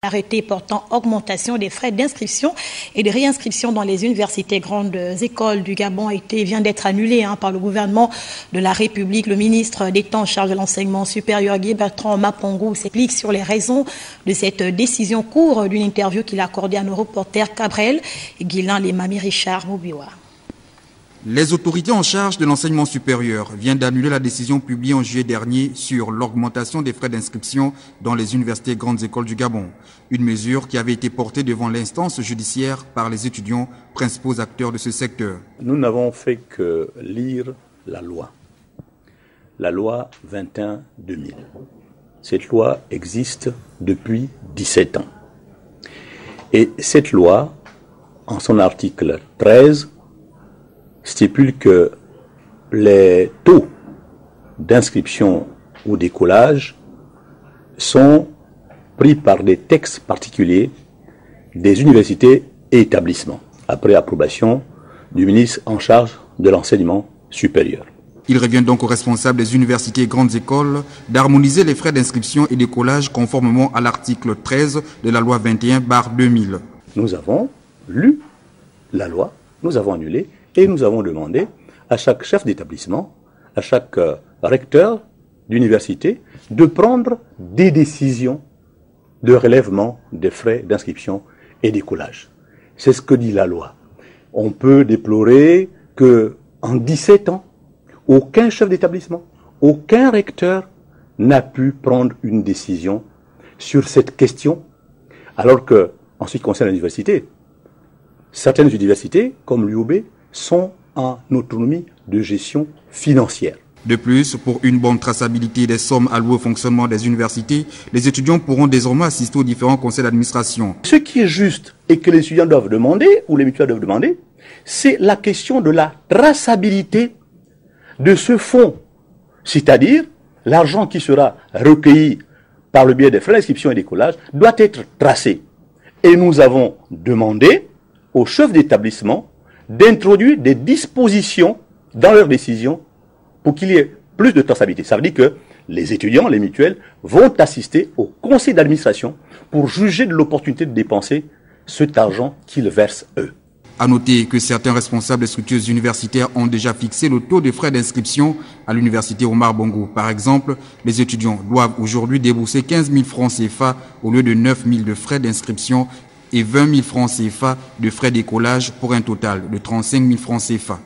Arrêté portant augmentation des frais d'inscription et de réinscription dans les universités grandes écoles du Gabon vient d'être annulé par le gouvernement de la République. Le ministre d'État en charge de l'enseignement supérieur, Guy Bertrand Mapongou, s'explique sur les raisons de cette décision au cours d'une interview qu'il a accordée à nos reporters Cabrel, Guilain et Mami Richard Moubiwa. Les autorités en charge de l'enseignement supérieur viennent d'annuler la décision publiée en juillet dernier sur l'augmentation des frais d'inscription dans les universités grandes écoles du Gabon. Une mesure qui avait été portée devant l'instance judiciaire par les étudiants, principaux acteurs de ce secteur. Nous n'avons fait que lire la loi 21-2000. Cette loi existe depuis 17 ans. Et cette loi, en son article 13, stipule que les taux d'inscription ou d'écolage sont pris par des textes particuliers des universités et établissements, après approbation du ministre en charge de l'enseignement supérieur. Il revient donc aux responsables des universités et grandes écoles d'harmoniser les frais d'inscription et d'écolage conformément à l'article 13 de la loi 21/2000. Nous avons lu la loi, nous avons annulé et nous avons demandé à chaque chef d'établissement, à chaque recteur d'université de prendre des décisions de relèvement des frais d'inscription et d'écolage. C'est ce que dit la loi. On peut déplorer qu'en 17 ans, aucun chef d'établissement, aucun recteur n'a pu prendre une décision sur cette question, alors que, en ce qui concerne l'université, certaines universités, comme l'UOB, sont en autonomie de gestion financière. De plus, pour une bonne traçabilité des sommes allouées au fonctionnement des universités, les étudiants pourront désormais assister aux différents conseils d'administration. Ce qui est juste et que les étudiants doivent demander, ou les mutuelles doivent demander, c'est la question de la traçabilité de ce fonds. C'est-à-dire, l'argent qui sera recueilli par le biais des frais d'inscription et d'écolage doit être tracé. Et nous avons demandé aux chefs d'établissement d'introduire des dispositions dans leurs décisions pour qu'il y ait plus de traçabilité. Ça veut dire que les étudiants, les mutuelles, vont assister au conseil d'administration pour juger de l'opportunité de dépenser cet argent qu'ils versent eux. À noter que certains responsables des structures universitaires ont déjà fixé le taux de frais d'inscription à l'université Omar Bongo. Par exemple, les étudiants doivent aujourd'hui débourser 15 000 francs CFA au lieu de 9 000 de frais d'inscription et 20 000 francs CFA de frais d'écolage pour un total de 35 000 francs CFA.